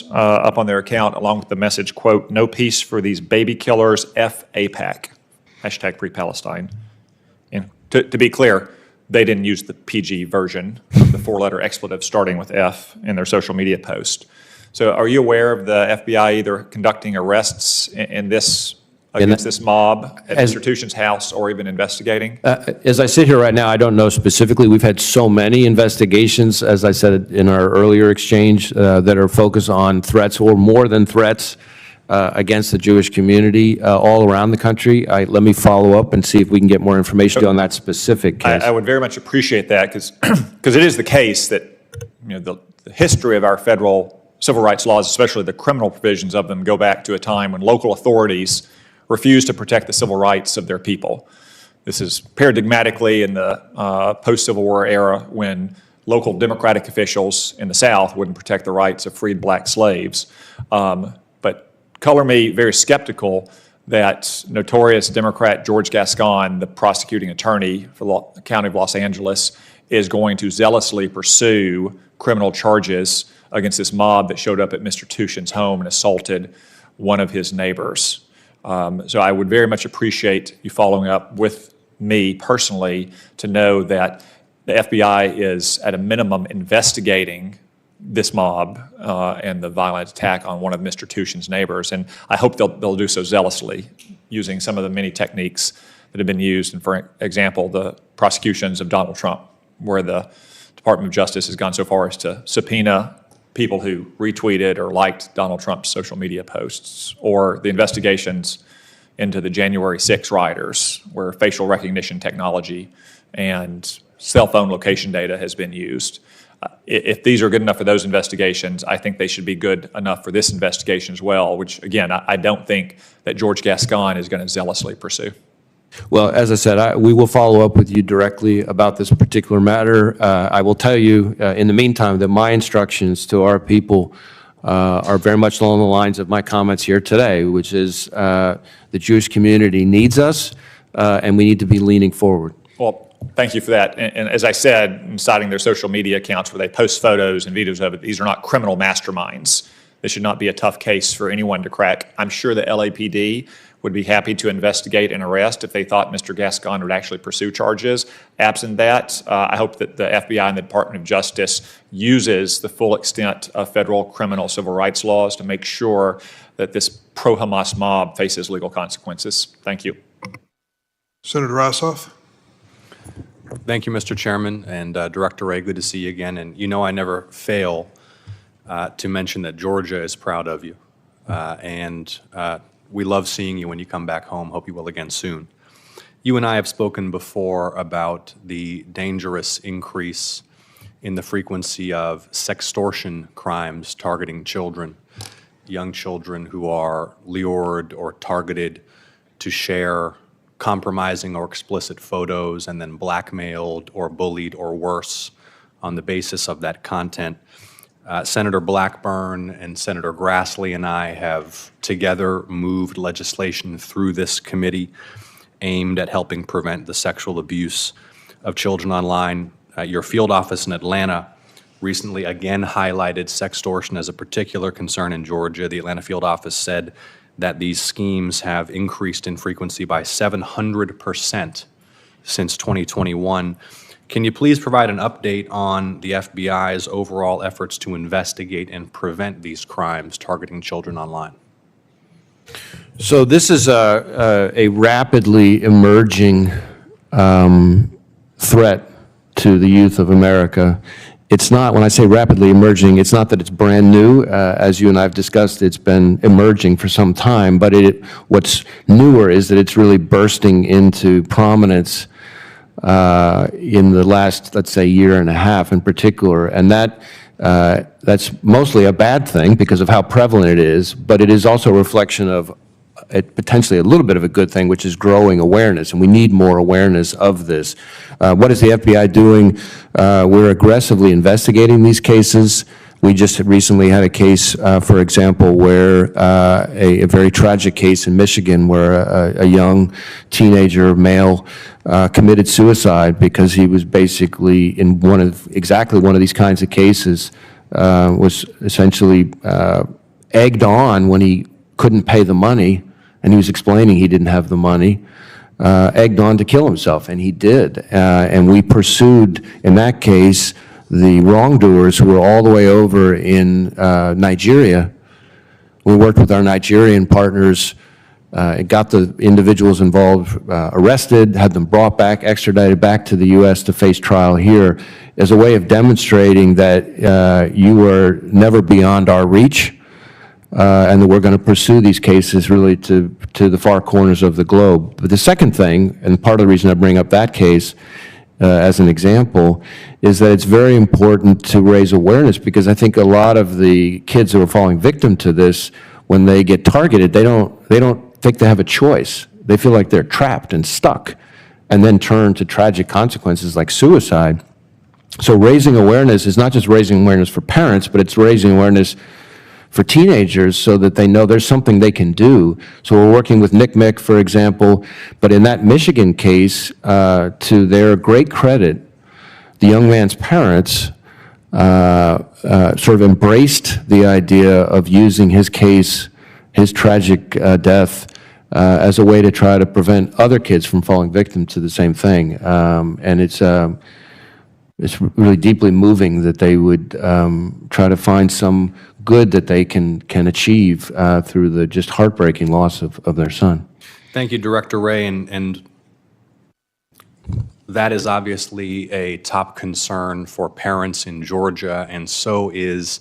photos up on their account along with the message, quote, "No peace for these baby killers, F APAC," hashtag pre-Palestine. And to be clear, they didn't use the PG version of the four-letter expletive starting with F in their social media post. So are you aware of the FBI either conducting arrests in this against this mob at Mr. Tushin's house or even investigating? As I sit here right now, I don't know specifically. We've had so many investigations, as I said in our earlier exchange, that are focused on threats or more than threats against the Jewish community all around the country. Let me follow up and see if we can get more information on that specific case. I would very much appreciate that because it is the case that the history of our federal civil rights laws, especially the criminal provisions of them, go back to a time when local authorities refused to protect the civil rights of their people. This is paradigmatically in the post-Civil War era when local Democratic officials in the South wouldn't protect the rights of freed black slaves. But color me very skeptical that notorious Democrat George Gascon, the prosecuting attorney for the County of Los Angeles, is going to zealously pursue criminal charges against this mob that showed up at Mr. Tushin's home and assaulted one of his neighbors. So I would very much appreciate you following up with me personally to know that the FBI is at a minimum investigating this mob and the violent attack on one of Mr. Tushin's neighbors. And I hope they'll do so zealously using some of the many techniques that have been used. And for example, the prosecutions of Donald Trump, where the Department of Justice has gone so far as to subpoena people who retweeted or liked Donald Trump's social media posts, or the investigations into the January 6 rioters, where facial recognition technology and cell phone location data has been used. If these are good enough for those investigations, I think they should be good enough for this investigation as well, which, again, I don't think that George Gascon is going to zealously pursue. Well, as I said, we will follow up with you directly about this particular matter. I will tell you, in the meantime, that my instructions to our people are very much along the lines of my comments here today, which is the Jewish community needs us, and we need to be leaning forward. Well, thank you for that. And as I said, in citing their social media accounts where they post photos and videos of it, these are not criminal masterminds. This should not be a tough case for anyone to crack. I'm sure the LAPD would be happy to investigate and arrest if they thought Mr. Gascon would actually pursue charges. Absent that, I hope that the FBI and the Department of Justice uses the full extent of federal criminal civil rights laws to make sure that this pro-Hamas mob faces legal consequences. Thank you. Senator Ossoff. Thank you, Mr. Chairman, and Director Wray, good to see you again. And you know I never fail to mention that Georgia is proud of you. We love seeing you when you come back home. Hope you will again soon. You and I have spoken before about the dangerous increase in the frequency of sextortion crimes targeting children, young children who are lured or targeted to share compromising or explicit photos and then blackmailed or bullied or worse on the basis of that content. Senator Blackburn and Senator Grassley and I have together moved legislation through this committee aimed at helping prevent the sexual abuse of children online. Your field office in Atlanta recently again highlighted sextortion as a particular concern in Georgia. The Atlanta field office said that these schemes have increased in frequency by 700% since 2021. Can you please provide an update on the FBI's overall efforts to investigate and prevent these crimes targeting children online? So this is a rapidly emerging threat to the youth of America. It's not, when I say rapidly emerging, it's not that it's brand new. As you and I have discussed, it's been emerging for some time, but what's newer is that it's really bursting into prominence in the last, let's say, year and a half in particular, and that's mostly a bad thing because of how prevalent it is, but it is also a reflection of potentially a little bit of a good thing, which is growing awareness, and we need more awareness of this. What is the FBI doing? We're aggressively investigating these cases. We just recently had a case, for example, where a very tragic case in Michigan where a young teenager male committed suicide because he was basically in exactly one of these kinds of cases was essentially egged on when he couldn't pay the money, and he was explaining he didn't have the money, egged on to kill himself, and he did. And we pursued, in that case, the wrongdoers who were all the way over in Nigeria. We worked with our Nigerian partners, got the individuals involved arrested, had them brought back, extradited back to the U.S. to face trial here, as a way of demonstrating that you are never beyond our reach, and that we're going to pursue these cases really to the far corners of the globe. But the second thing, and part of the reason I bring up that case as an example, is that it's very important to raise awareness, because I think a lot of the kids who are falling victim to this, when they get targeted, they don't think they have a choice. They feel like they're trapped and stuck, and then turn to tragic consequences like suicide. So raising awareness is not just raising awareness for parents, but it's raising awareness for teenagers so that they know there's something they can do. So we're working with NCMEC, for example, but in that Michigan case, to their great credit, the young man's parents sort of embraced the idea of using his case, his tragic death, as a way to try to prevent other kids from falling victim to the same thing. And it's really deeply moving that they would try to find some good that they can achieve through the just heartbreaking loss of their son. Thank you, Director Wray, and that is obviously a top concern for parents in Georgia, and so is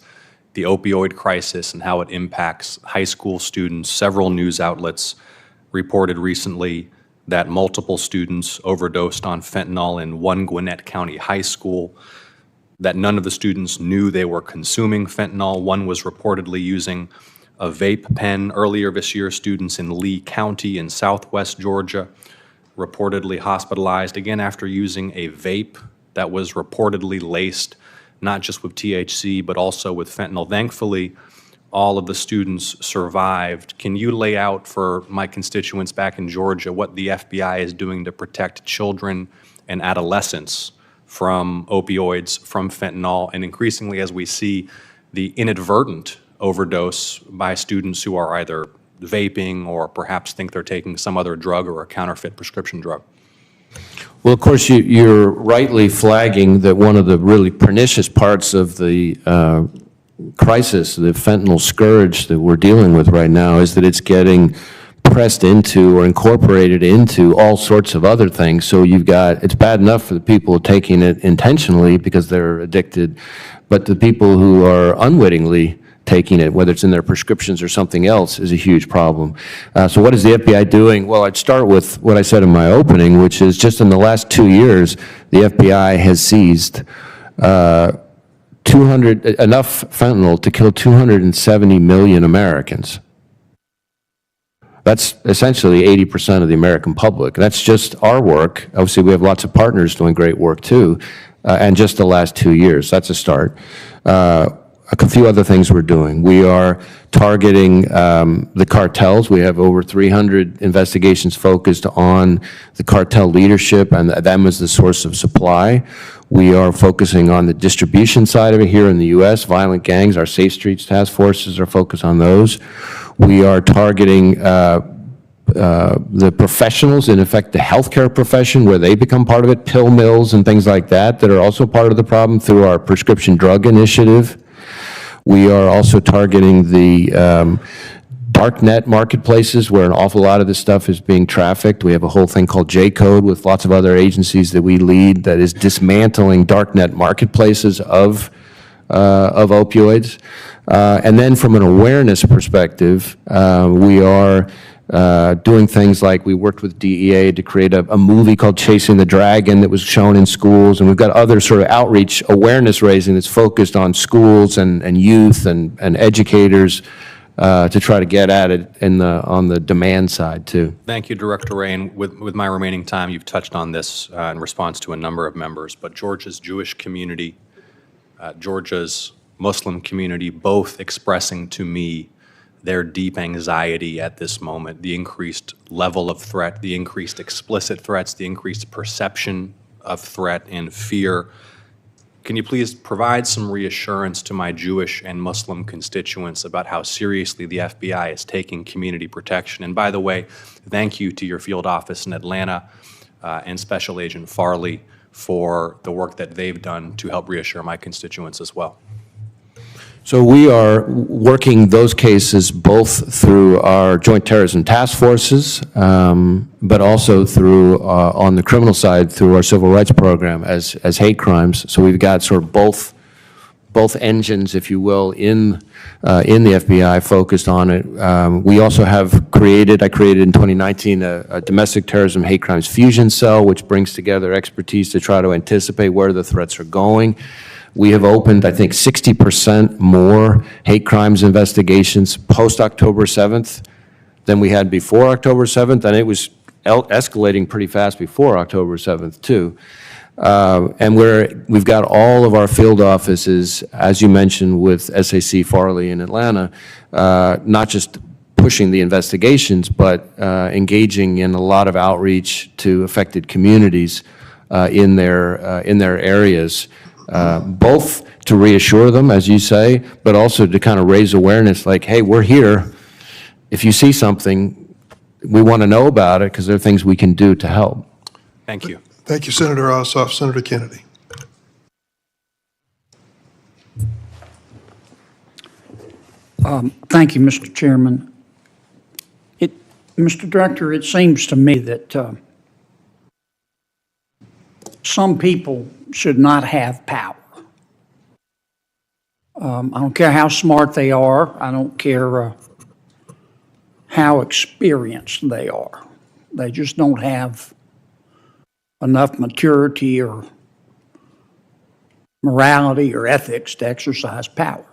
the opioid crisis and how it impacts high school students. Several news outlets reported recently that multiple students overdosed on fentanyl in one Gwinnett County high school, that none of the students knew they were consuming fentanyl. One was reportedly using a vape pen. Earlier this year, students in Lee County in southwest Georgia reportedly hospitalized, again after using a vape that was reportedly laced not just with THC but also with fentanyl. Thankfully, all of the students survived. Can you lay out for my constituents back in Georgia what the FBI is doing to protect children and adolescents from opioids, from fentanyl, and increasingly as we see the inadvertent overdose by students who are either vaping or perhaps think they're taking some other drug or a counterfeit prescription drug? Well, of course, you're rightly flagging that one of the really pernicious parts of the crisis, the fentanyl scourge that we're dealing with right now, is that it's getting pressed into or incorporated into all sorts of other things. So you've got, it's bad enough for the people taking it intentionally because they're addicted, but the people who are unwittingly taking it, whether it's in their prescriptions or something else, is a huge problem. So what is the FBI doing? Well, I'd start with what I said in my opening, which is just in the last 2 years, the FBI has seized enough fentanyl to kill 270 million Americans. That's essentially 80% of the American public. That's just our work. Obviously, we have lots of partners doing great work too, and just the last 2 years. That's a start. A few other things we're doing. We are targeting the cartels. We have over 300 investigations focused on the cartel leadership and them as the source of supply. We are focusing on the distribution side of it here in the U.S. Violent gangs, our Safe Streets task forces are focused on those. We are targeting the professionals, in effect the healthcare profession, where they become part of it, pill mills and things like that, that are also part of the problem through our prescription drug initiative. We are also targeting the darknet marketplaces where an awful lot of this stuff is being trafficked. We have a whole thing called J-Code with lots of other agencies that we lead that is dismantling darknet marketplaces of opioids. And then from an awareness perspective, we are doing things like we worked with DEA to create a movie called Chasing the Dragon that was shown in schools, and we've got other sort of outreach awareness raising that's focused on schools and youth and educators to try to get at it on the demand side too. Thank you, Director Wray. And with my remaining time, you've touched on this in response to a number of members, but Georgia's Jewish community, Georgia's Muslim community, both expressing to me their deep anxiety at this moment, the increased level of threat, the increased explicit threats, the increased perception of threat and fear. Can you please provide some reassurance to my Jewish and Muslim constituents about how seriously the FBI is taking community protection? And by the way, thank you to your field office in Atlanta and Special Agent Farley for the work that they've done to help reassure my constituents as well. So we are working those cases both through our joint terrorism task forces, but also through, on the criminal side, through our civil rights program as hate crimes. So we've got sort of both engines, if you will, in the FBI focused on it. We also have I created in 2019 a domestic terrorism hate crimes fusion cell, which brings together expertise to try to anticipate where the threats are going. We have opened, I think, 60% more hate crimes investigations post-October 7th than we had before October 7th, and it was escalating pretty fast before October 7th, too. And we've got all of our field offices, as you mentioned, with SAC Farley in Atlanta, not just pushing the investigations, but engaging in a lot of outreach to affected communities in their areas. Both to reassure them, as you say, but also to kind of raise awareness like, hey, we're here. If you see something, we want to know about it because there are things we can do to help. Thank you. Thank you, Senator Ossoff. Senator Kennedy. Thank you, Mr. Chairman. Mr. Director, it seems to me that some people should not have power. I don't care how smart they are. I don't care how experienced they are. They just don't have enough maturity or morality or ethics to exercise power.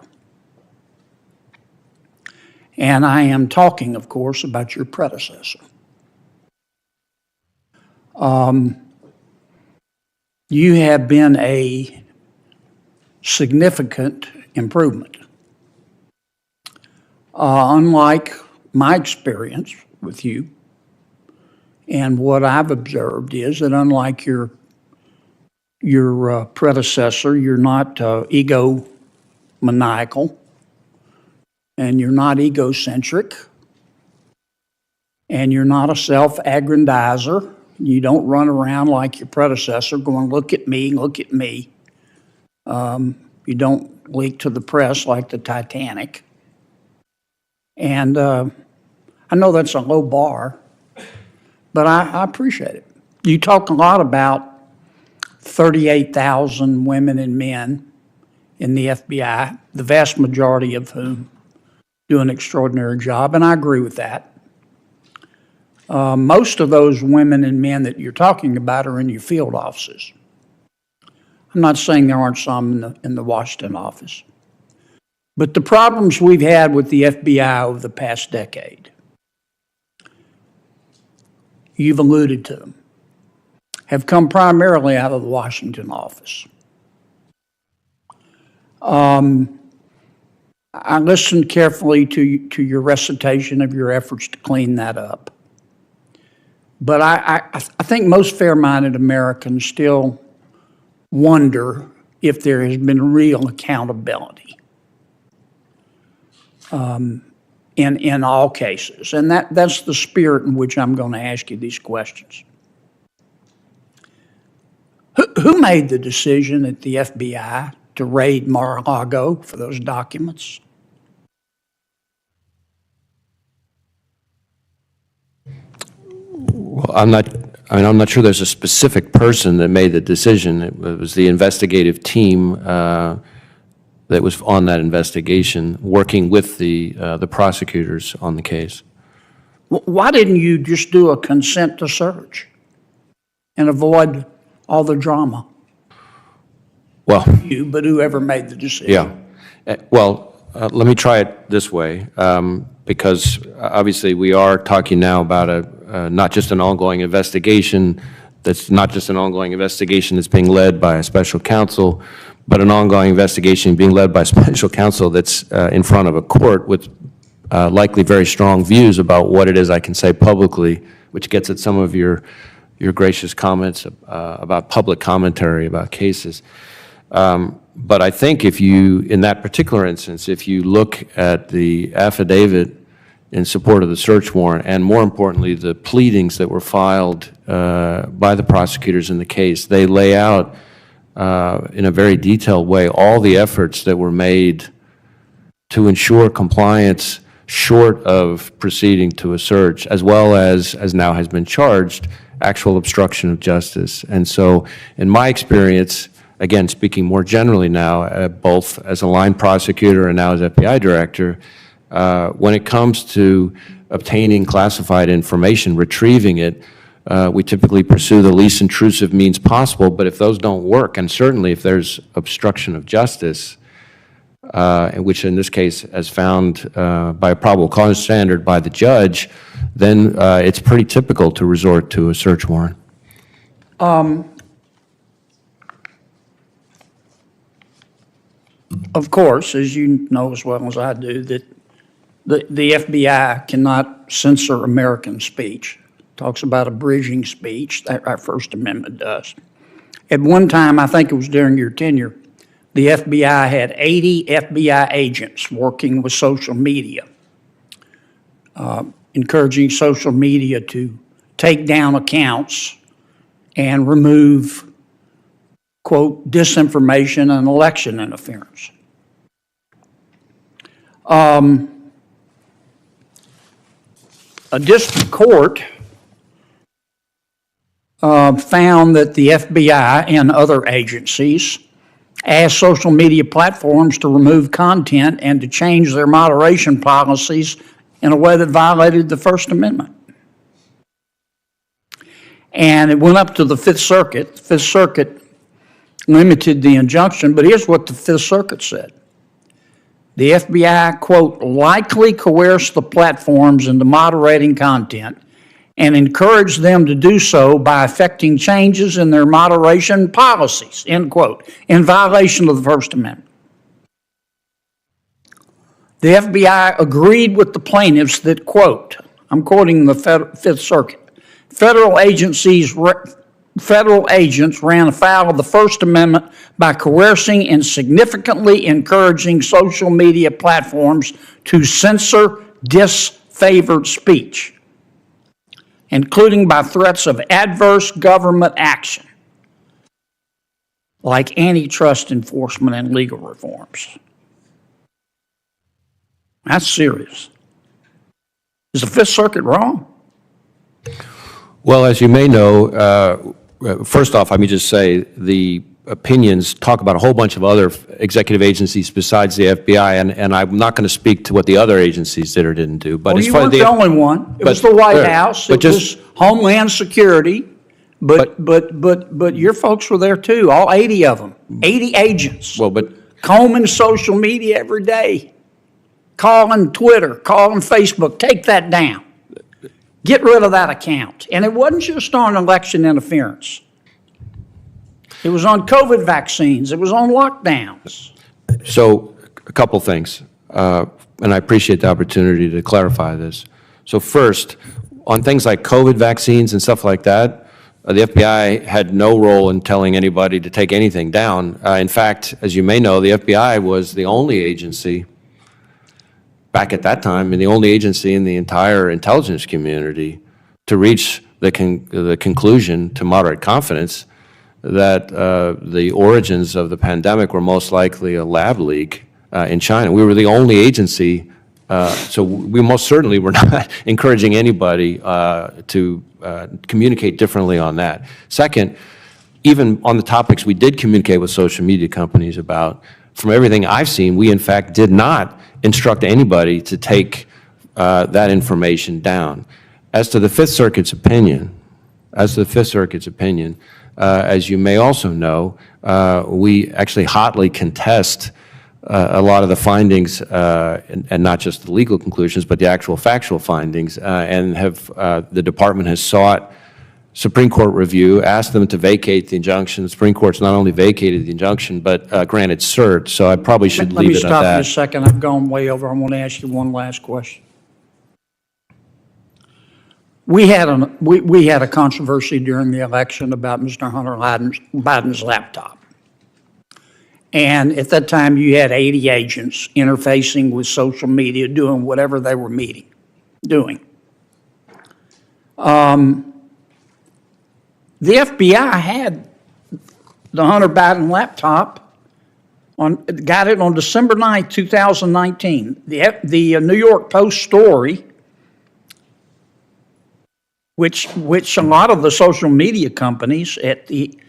And I am talking, of course, about your predecessor. You have been a significant improvement. Unlike my experience with you, and what I've observed is that unlike your predecessor, you're not egomaniacal, and you're not egocentric, and you're not a self-aggrandizer. You don't run around like your predecessor going, look at me, look at me. You don't leak to the press like the Titanic. And I know that's a low bar, but I appreciate it. You talk a lot about 38,000 women and men in the FBI, the vast majority of whom do an extraordinary job, and I agree with that. Most of those women and men that you're talking about are in your field offices. I'm not saying there aren't some in the Washington office. But the problems we've had with the FBI over the past decade, you've alluded to them, have come primarily out of the Washington office. I listened carefully to your recitation of your efforts to clean that up. But I think most fair-minded Americans still wonder if there has been real accountability in all cases. And that's the spirit in which I'm going to ask you these questions. Who made the decision at the FBI to raid Mar-a-Lago for those documents? Well, I'm not sure there's a specific person that made the decision. It was the investigative team that was on that investigation, working with the prosecutors on the case. Why didn't you just do a consent to search and avoid all the drama? Well, You, but whoever made the decision. yeah. Well, let me try it this way, because obviously we are talking now about not just an ongoing investigation, that's not just an ongoing investigation that's being led by a special counsel, but an ongoing investigation being led by a special counsel that's in front of a court with likely very strong views about what it is I can say publicly, which gets at some of your gracious comments about public commentary about cases. But I think if you, in that particular instance, if you look at the affidavit in support of the search warrant, and more importantly, the pleadings that were filed by the prosecutors in the case, they lay out in a very detailed way all the efforts that were made to ensure compliance short of proceeding to a search, as well as now has been charged, actual obstruction of justice. And so, in my experience, again, speaking more generally now, both as a line prosecutor and now as FBI director, when it comes to obtaining classified information, retrieving it, we typically pursue the least intrusive means possible, but if those don't work, and certainly if there's obstruction of justice, which in this case as found by a probable cause standard by the judge, then it's pretty typical to resort to a search warrant. Of course, as you know as well as I do, that the FBI cannot censor American speech. Talks about abridging speech, that our First Amendment does. At one time, I think it was during your tenure, the FBI had 80 FBI agents working with social media, encouraging social media to take down accounts and remove, quote, disinformation and election interference. A district court found that the FBI and other agencies asked social media platforms to remove content and to change their moderation policies in a way that violated the First Amendment. And it went up to the Fifth Circuit. The Fifth Circuit limited the injunction, but here's what the Fifth Circuit said. The FBI, quote, likely coerced the platforms into moderating content and encouraged them to do so by effecting changes in their moderation policies, end quote, in violation of the First Amendment. The FBI agreed with the plaintiffs that, quote, I'm quoting the Fifth Circuit, federal agents ran afoul of the First Amendment by coercing and significantly encouraging social media platforms to censor disfavored speech, including by threats of adverse government action, like antitrust enforcement and legal reforms. That's serious. Is the Fifth Circuit wrong? Well, as you may know, first off, let me just say the opinions talk about a whole bunch of other executive agencies besides the FBI, and I'm not going to speak to what the other agencies did or didn't do. But Well, as you far as weren't the only one. It was the White House, it was Homeland Security, but your folks were there too, all 80 of them, 80 agents. Well, but Combing social media every day, calling Twitter, calling Facebook, take that down. Get rid of that account. And it wasn't just on election interference. It was on COVID vaccines. It was on lockdowns. So, a couple things, and I appreciate the opportunity to clarify this. So first, on things like COVID vaccines and stuff like that, the FBI had no role in telling anybody to take anything down. In fact, as you may know, the FBI was the only agency back at that time, and the only agency in the entire intelligence community to reach the conclusion, to moderate confidence, that the origins of the pandemic were most likely a lab leak in China. We were the only agency, so we most certainly were not encouraging anybody to communicate differently on that. Second, even on the topics we did communicate with social media companies about, from everything I've seen, we in fact did not instruct anybody to take that information down. As to the Fifth Circuit's opinion, as you may also know, we actually hotly contest a lot of the findings, and not just the legal conclusions, but the actual factual findings, and the department has sought Supreme Court review, asked them to vacate the injunction. The Supreme Court's not only vacated the injunction, but granted cert, so I probably should leave it at that. Let me stop you a second. I've gone way over. I want to ask you one last question. We had a controversy during the election about Mr. Hunter Biden's laptop. And at that time, you had 80 agents interfacing with social media, doing whatever they were doing. The FBI had the Hunter Biden laptop got it on December 9th, 2019. The New York Post story, which a lot of the social media companies at the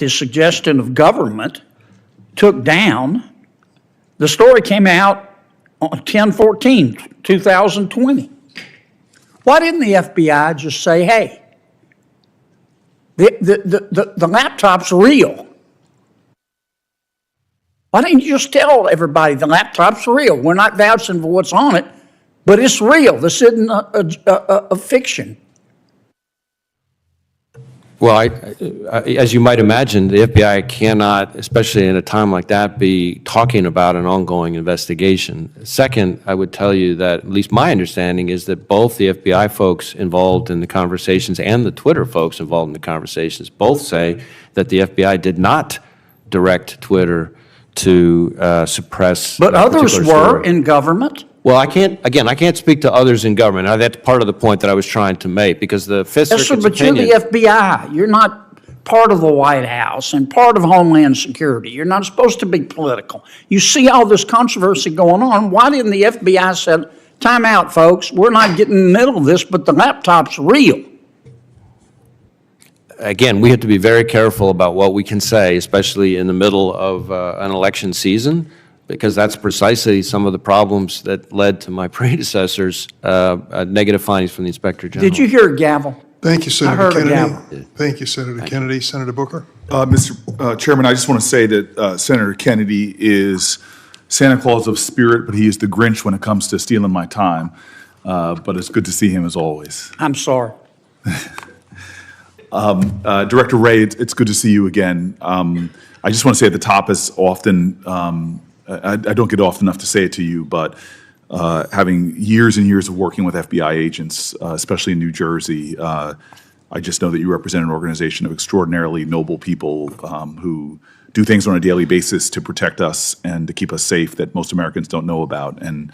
suggestion of government took down, the story came out on 10/14/2020. Why didn't the FBI just say, hey, the laptop's real? Why didn't you just tell everybody the laptop's real? We're not vouching for what's on it, but it's real. This isn't a fiction. Well, as you might imagine, the FBI cannot, especially in a time like that, be talking about an ongoing investigation. Second, I would tell you that, at least my understanding, is that both the FBI folks involved in the conversations and the Twitter folks involved in the conversations both say that the FBI did not direct Twitter to suppress. But others particular were story. in government. Well, I can't speak to others in government. Now, that's part of the point that I was trying to make, because the Fifth Yes, sir, Circuit's but opinion. you're the FBI. You're not part of the White House and part of Homeland Security. You're not supposed to be political. You see all this controversy going on. Why didn't the FBI say, time out, folks, we're not getting in the middle of this, but the laptop's real? Again, we have to be very careful about what we can say, especially in the middle of an election season, because that's precisely some of the problems that led to my predecessors' negative findings from the Inspector General. Did you hear a gavel? Thank you, Senator heard a Kennedy. gavel. Thank you, Senator Kennedy. Senator Booker? Mr. Chairman, I just want to say that Senator Kennedy is Santa Claus of spirit, but he is the Grinch when it comes to stealing my time. But it's good to see him as always. I'm sorry. Director Wray, it's good to see you again. I just want to say at the top, as often, I don't get often enough to say it to you, but having years and years of working with FBI agents, especially in New Jersey, I just know that you represent an organization of extraordinarily noble people who do things on a daily basis to protect us and to keep us safe that most Americans don't know about. And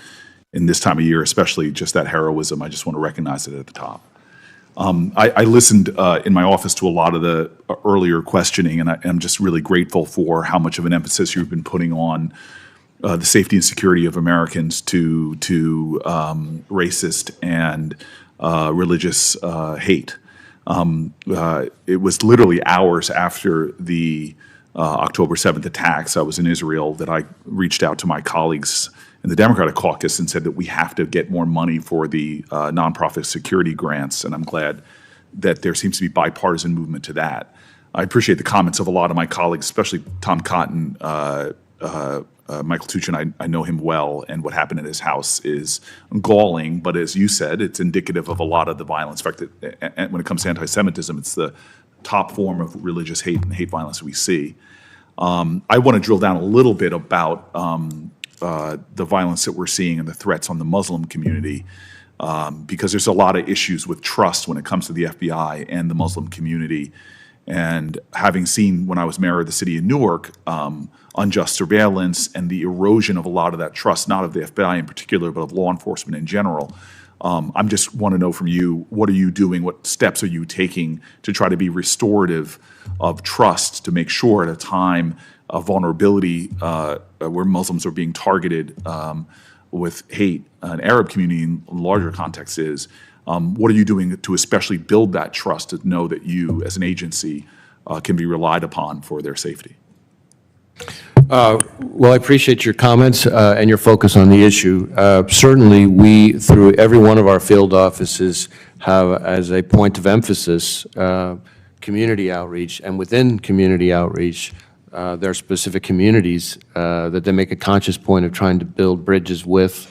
in this time of year, especially, just that heroism, I just want to recognize it at the top. I listened in my office to a lot of the earlier questioning, and I'm just really grateful for how much of an emphasis you've been putting on the safety and security of Americans to racist and religious hate. It was literally hours after the October 7th attacks. I was in Israel that I reached out to my colleagues in the Democratic caucus and said that we have to get more money for the nonprofit security grants, and I'm glad that there seems to be bipartisan movement to that. I appreciate the comments of a lot of my colleagues, especially Tom Cotton, Michael Tuchin. I know him well, and what happened in his house is galling, but as you said, it's indicative of a lot of the violence. In fact, when it comes to anti-Semitism, it's the top form of religious hate and hate violence we see. I want to drill down a little bit about the violence that we're seeing and the threats on the Muslim community, because there's a lot of issues with trust when it comes to the FBI and the Muslim community. And having seen, when I was mayor of the city of Newark, unjust surveillance and the erosion of a lot of that trust, not of the FBI in particular, but of law enforcement in general, I just want to know from you, what are you doing? What steps are you taking to try to be restorative of trust to make sure at a time of vulnerability where Muslims are being targeted with hate, an Arab community in larger context is, what are you doing to especially build that trust to know that you as an agency can be relied upon for their safety? Well, I appreciate your comments and your focus on the issue. Certainly, we, through every one of our field offices, have as a point of emphasis community outreach, and within community outreach, there are specific communities that they make a conscious point of trying to build bridges with.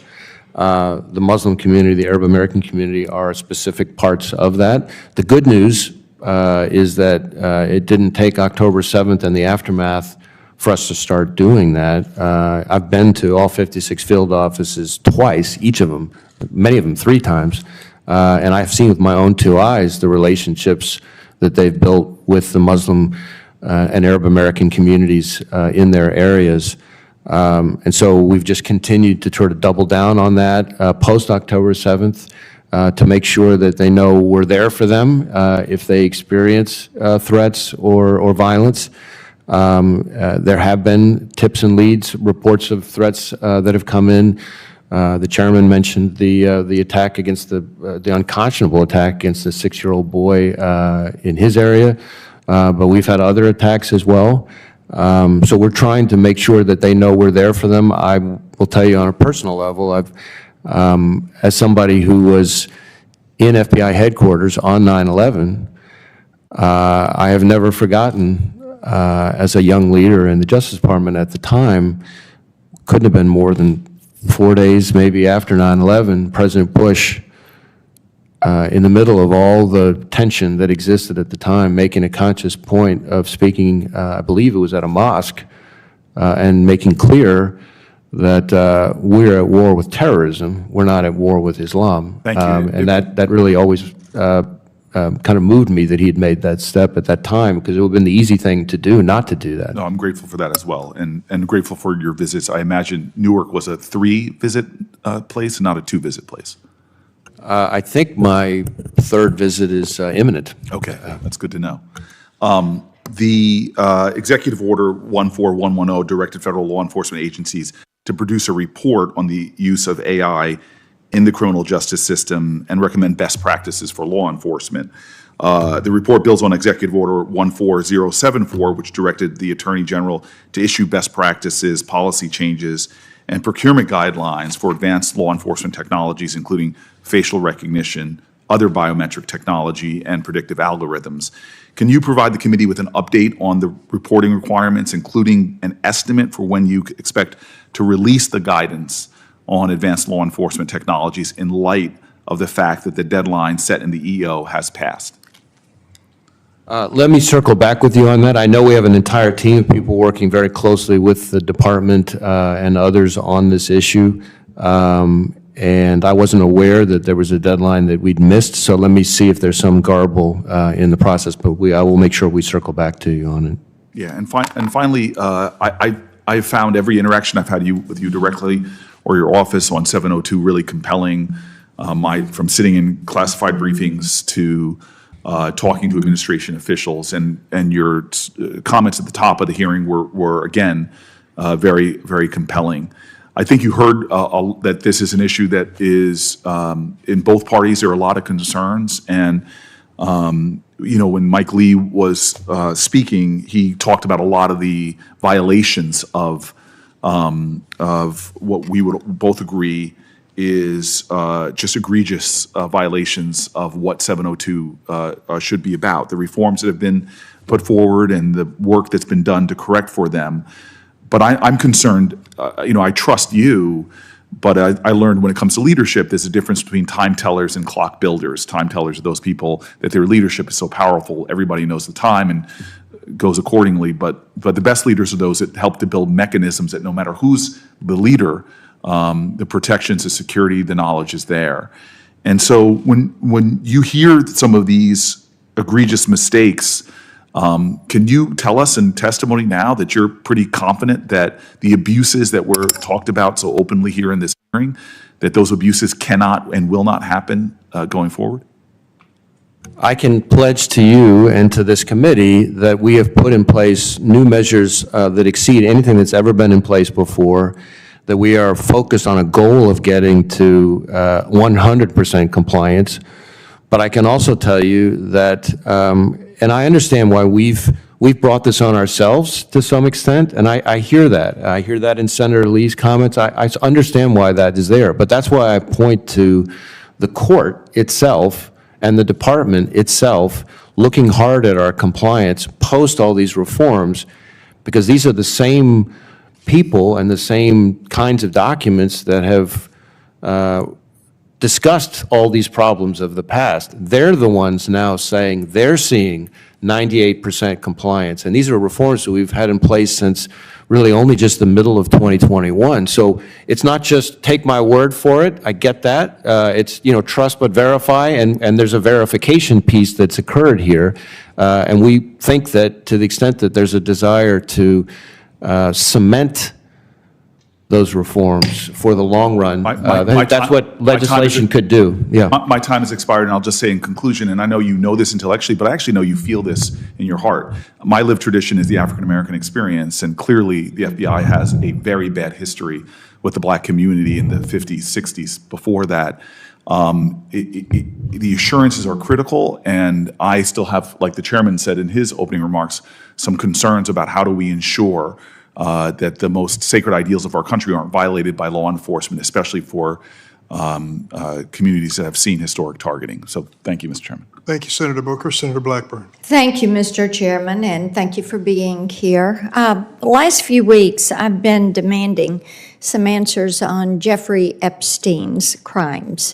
The Muslim community, the Arab American community are specific parts of that. The good news is that it didn't take October 7th and the aftermath for us to start doing that. I've been to all 56 field offices twice, each of them, many of them 3 times, and I've seen with my own 2 eyes the relationships that they've built with the Muslim and Arab American communities in their areas. And so we've just continued to try to double down on that post October 7th to make sure that they know we're there for them if they experience threats or violence. There have been tips and leads, reports of threats that have come in. The chairman mentioned the attack against the unconscionable attack against the 6-year-old boy in his area, but we've had other attacks as well. So we're trying to make sure that they know we're there for them. I will tell you on a personal level, as somebody who was in FBI headquarters on 9/11, I have never forgotten, as a young leader in the Justice Department at the time, couldn't have been more than 4 days maybe after 9/11, President Bush, in the middle of all the tension that existed at the time, making a conscious point of speaking, I believe it was at a mosque, and making clear that we're at war with terrorism, we're not at war with Islam. Thank you. And that really always kind of moved me that he had made that step at that time, because it would have been the easy thing to do, not to do that. No, I'm grateful for that as well, and grateful for your visits. I imagine Newark was a 3-visit place, not a 2-visit place. I think my 3rd visit is imminent. Okay, that's good to know. The Executive Order 14110 directed federal law enforcement agencies to produce a report on the use of AI in the criminal justice system and recommend best practices for law enforcement. The report builds on Executive Order 14074, which directed the Attorney General to issue best practices, policy changes, and procurement guidelines for advanced law enforcement technologies, including facial recognition, other biometric technology, and predictive algorithms. Can you provide the committee with an update on the reporting requirements, including an estimate for when you expect to release the guidance on advanced law enforcement technologies in light of the fact that the deadline set in the EO has passed? Let me circle back with you on that. I know we have an entire team of people working very closely with the department and others on this issue. And I wasn't aware that there was a deadline that we'd missed, so let me see if there's some garble in the process, but I will make sure we circle back to you on it. Yeah, and finally, I found every interaction I've had with you directly or your office on 702 really compelling. From sitting in classified briefings to talking to administration officials, and your comments at the top of the hearing were again very, very compelling. I think you heard that this is an issue that is in both parties. There are a lot of concerns, and when Mike Lee was speaking, he talked about a lot of the violations of what we would both agree is just egregious violations of what 702 should be about. The reforms that have been put forward and the work that's been done to correct for them. But I'm concerned, I trust you, but I learned when it comes to leadership, there's a difference between time tellers and clock builders. Time tellers are those people that their leadership is so powerful, everybody knows the time and goes accordingly. But the best leaders are those that help to build mechanisms that no matter who's the leader, the protections, the security, the knowledge is there. And so when you hear some of these egregious mistakes, can you tell us in testimony now that you're pretty confident that the abuses that were talked about so openly here in this hearing, that those abuses cannot and will not happen going forward? I can pledge to you and to this committee that we have put in place new measures that exceed anything that's ever been in place before, that we are focused on a goal of getting to 100% compliance. But I can also tell you that, and I understand why we've brought this on ourselves to some extent, and I hear that. I hear that in Senator Lee's comments. I understand why that is there, but that's why I point to the court itself and the department itself looking hard at our compliance post all these reforms, because these are the same people and the same kinds of documents that have discussed all these problems of the past. They're the ones now saying they're seeing 98% compliance. And these are reforms that we've had in place since really only just the middle of 2021. So it's not just take my word for it, I get that. It's, trust but verify, and there's a verification piece that's occurred here. And we think that to the extent that there's a desire to cement those reforms for the long run, that's what legislation could do. Yeah. My time has expired, and I'll just say in conclusion, and I know you know this intellectually, but I actually know you feel this in your heart. My lived tradition is the African-American experience, and clearly the FBI has a very bad history with the black community in the 50s, 60s. Before that, the assurances are critical, and I still have, like the chairman said in his opening remarks, some concerns about how do we ensure that the most sacred ideals of our country aren't violated by law enforcement, especially for communities that have seen historic targeting. So thank you, Mr. Chairman. Thank you, Senator Booker. Senator Blackburn. Thank you, Mr. Chairman, and thank you for being here. The last few weeks, I've been demanding some answers on Jeffrey Epstein's crimes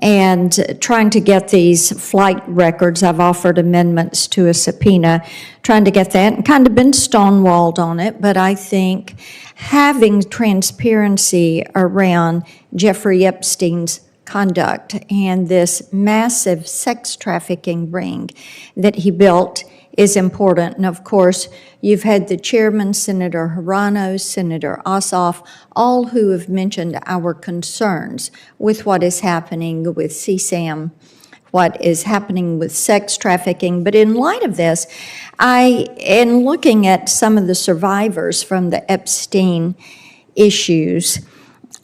and trying to get these flight records. I've offered amendments to a subpoena, trying to get that, and kind of been stonewalled on it, but I think having transparency around Jeffrey Epstein's conduct and this massive sex trafficking ring that he built is important. And of course, you've had the chairman, Senator Hirano, Senator Ossoff, all who have mentioned our concerns with what is happening with CSAM, what is happening with sex trafficking. But in light of this, in looking at some of the survivors from the Epstein issues,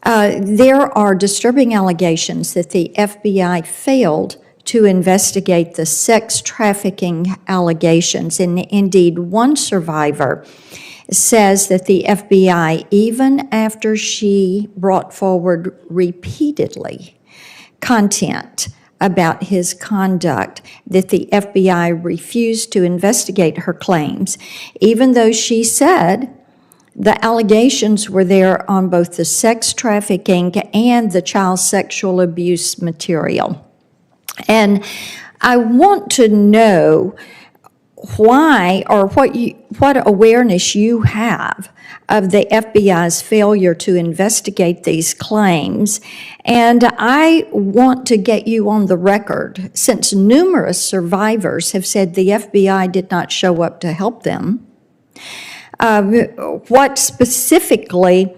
there are disturbing allegations that the FBI failed to investigate the sex trafficking allegations. And indeed, one survivor says that the FBI, even after she brought forward repeatedly content about his conduct, that the FBI refused to investigate her claims, even though she said the allegations were there on both the sex trafficking and the child sexual abuse material. And I want to know why or what awareness you have of the FBI's failure to investigate these claims. And I want to get you on the record, since numerous survivors have said the FBI did not show up to help them. What specifically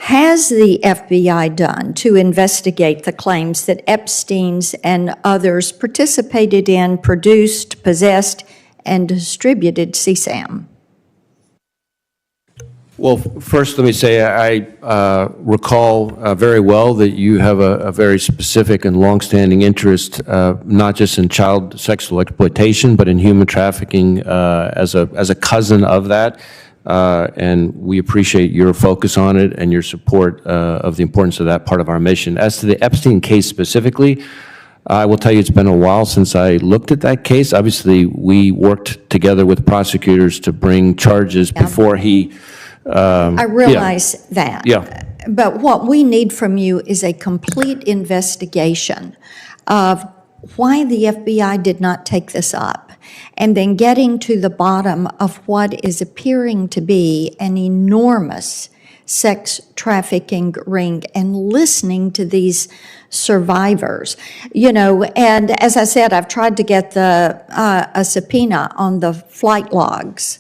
has the FBI done to investigate the claims that Epstein's and others participated in, produced, possessed, and distributed CSAM? Well, first, let me say I recall very well that you have a very specific and longstanding interest, not just in child sexual exploitation, but in human trafficking as a cousin of that. And we appreciate your focus on it and your support of the importance of that part of our mission. As to the Epstein case specifically, I will tell you it's been a while since I looked at that case. Obviously, we worked together with prosecutors to bring charges before he... I realize that. Yeah. But what we need from you is a complete investigation of why the FBI did not take this up, and then getting to the bottom of what is appearing to be an enormous sex trafficking ring and listening to these survivors. And as I said, I've tried to get a subpoena on the flight logs,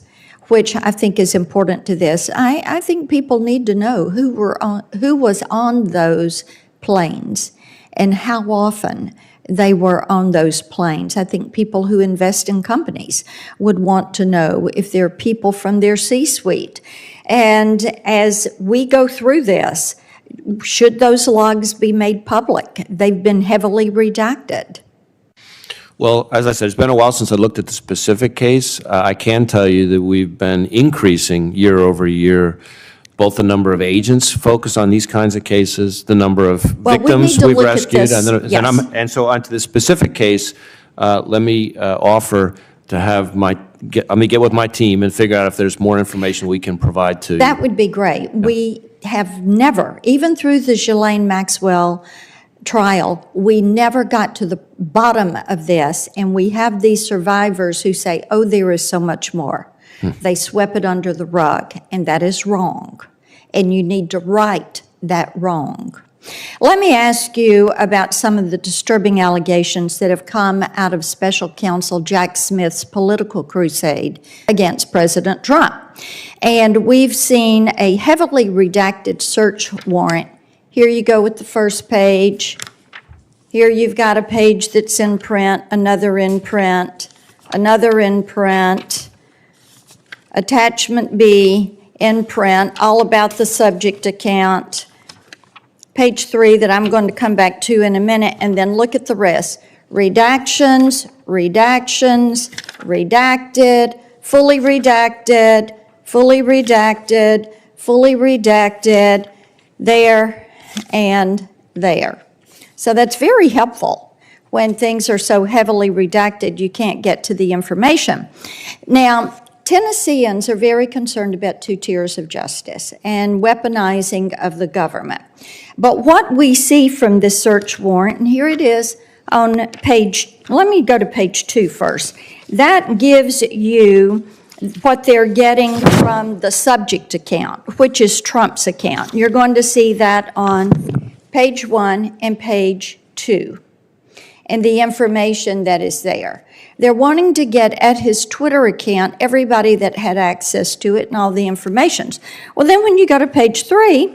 which I think is important to this. I think people need to know who was on those planes and how often they were on those planes. I think people who invest in companies would want to know if there are people from their C-suite. And as we go through this, should those logs be made public? They've been heavily redacted. Well, as I said, it's been a while since I looked at the specific case. I can tell you that we've been increasing year over year, both the number of agents focused on these kinds of cases, the number of victims we've rescued. And so onto the specific case, let me offer to have let me get with my team and figure out if there's more information we can provide to you. That would be great. Yeah. We have never, even through the Ghislaine Maxwell trial, we never got to the bottom of this, and we have these survivors who say, oh, there is so much more. They swept it under the rug, and that is wrong. And you need to right that wrong. Let me ask you about some of the disturbing allegations that have come out of Special Counsel Jack Smith's political crusade against President Trump. And we've seen a heavily redacted search warrant. Here you go with the first page. Here you've got a page that's in print, another in print, another in print. Attachment B in print, all about the subject account. Page 3 that I'm going to come back to in a minute, and then look at the rest. Redactions, redactions, redacted, fully redacted, fully redacted, fully redacted, there and there. So that's very helpful. When things are so heavily redacted, you can't get to the information. Now, Tennesseans are very concerned about two tiers of justice and weaponizing of the government. But what we see from this search warrant, and here it is on page, let me go to page 2 first. That gives you what they're getting from the subject account, which is Trump's account. You're going to see that on page 1 and page 2, and the information that is there. They're wanting to get at his Twitter account everybody that had access to it and all the information. Well, then when you go to page 3,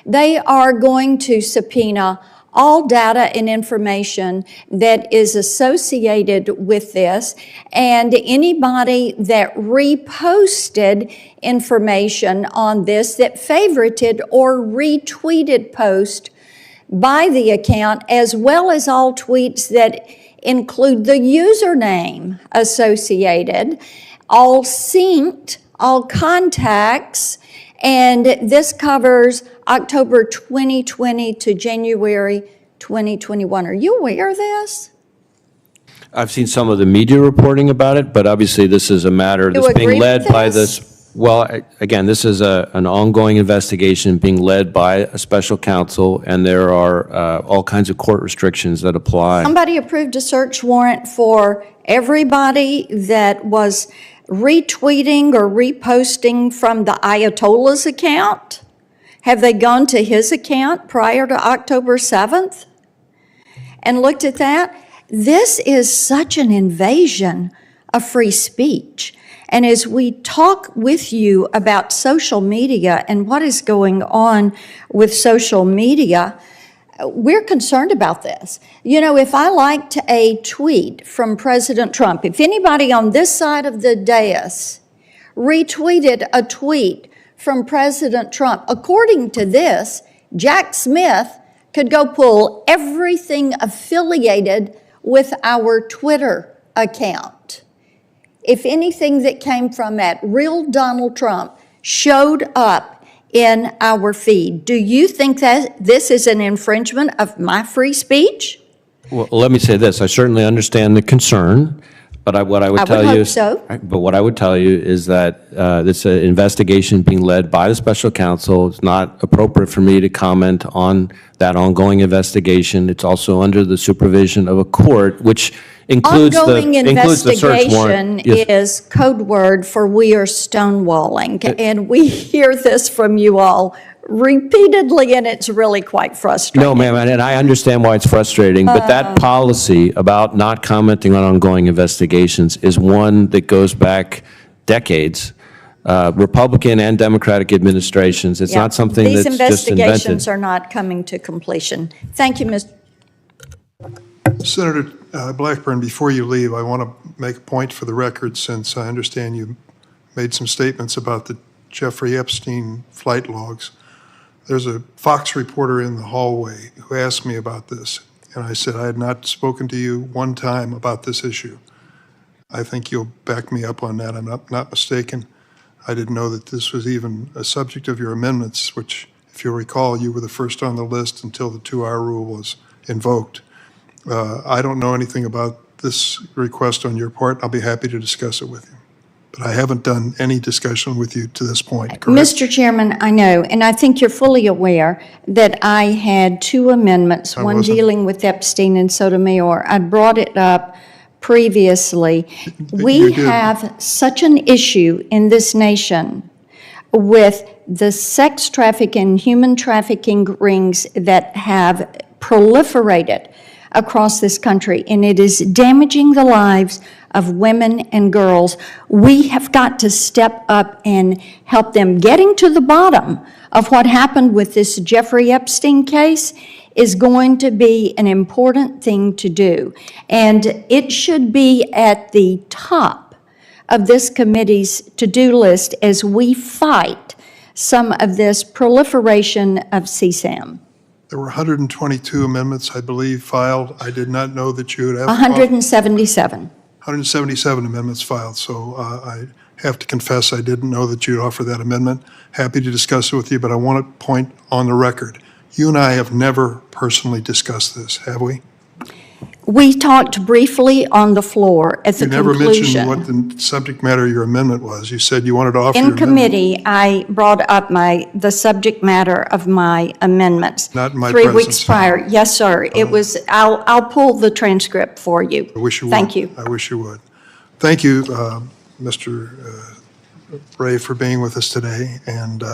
they are going to subpoena all data and information that is associated with this, and anybody that reposted information on this that favorited or retweeted post by the account, as well as all tweets that include the username associated, all synced, all contacts, and this covers October 2020 to January 2021. Are you aware of this? I've seen some of the media reporting about it, but obviously this is a matter that's agree being led with by this? this. Well, again, this is an ongoing investigation being led by a special counsel, and there are all kinds of court restrictions that apply. Somebody approved a search warrant for everybody that was retweeting or reposting from the Ayatollah's account. Have they gone to his account prior to October 7th and looked at that? This is such an invasion of free speech. And as we talk with you about social media and what is going on with social media, we're concerned about this. You know, if I liked a tweet from President Trump, if anybody on this side of the dais retweeted a tweet from President Trump, according to this, Jack Smith could go pull everything affiliated with our Twitter account. If anything that came from that real Donald Trump showed up in our feed, do you think that this is an infringement of my free speech? Well, let me say this. I certainly understand the concern, but what I would tell you hope is, so. But what I would tell you is that this investigation being led by the special counsel. It's not appropriate for me to comment on that ongoing investigation. It's also under the supervision of a court, which includes Ongoing the search warrant. investigation is code word for we are stonewalling, and we hear this from you all repeatedly, and it's really quite frustrating. No, ma'am, and I understand why it's frustrating, but that policy about not commenting on ongoing investigations is one that goes back decades, Republican and Democratic administrations. It's Yeah. not something These that's just investigations invented. are not coming to completion. Thank you, Mr. Senator Blackburn, before you leave, I want to make a point for the record, since I understand you made some statements about the Jeffrey Epstein flight logs. There's a Fox reporter in the hallway who asked me about this, and I said I had not spoken to you one time about this issue. I think you'll back me up on that. I'm not mistaken. I didn't know that this was even a subject of your amendments, which, if you'll recall, you were the first on the list until the 2-hour rule was invoked. I don't know anything about this request on your part. I'll be happy to discuss it with you. But I haven't done any discussion with you to this point, correct? Mr. Chairman, I know, and I think you're fully aware that I had 2 amendments, one wasn't. dealing with Epstein and Sotomayor. I brought it up previously. You We did. have such an issue in this nation with the sex trafficking, human trafficking rings that have proliferated across this country, and it is damaging the lives of women and girls. We have got to step up and help them. Getting to the bottom of what happened with this Jeffrey Epstein case is going to be an important thing to do. And it should be at the top of this committee's to-do list as we fight some of this proliferation of CSAM. There were 122 amendments, I believe, filed. I did not know that you would have. 177. 177 amendments filed, so I have to confess I didn't know that you'd offer that amendment. Happy to discuss it with you, but I want to point on the record. You and I have never personally discussed this, have we? We talked briefly on the floor at the You never mentioned conclusion. what the subject matter of your amendment was. You said you wanted to offer your In amendment. committee, I brought up the subject matter of my amendments. Not in my 3 weeks presence. prior. Yes, sir. It was, I'll pull the transcript for you. I wish you would. Thank you. I wish you would. Thank you, Mr. Wray, for being with us today, and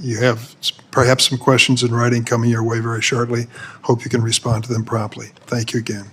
you have perhaps some questions in writing coming your way very shortly. Hope you can respond to them promptly. Thank you again.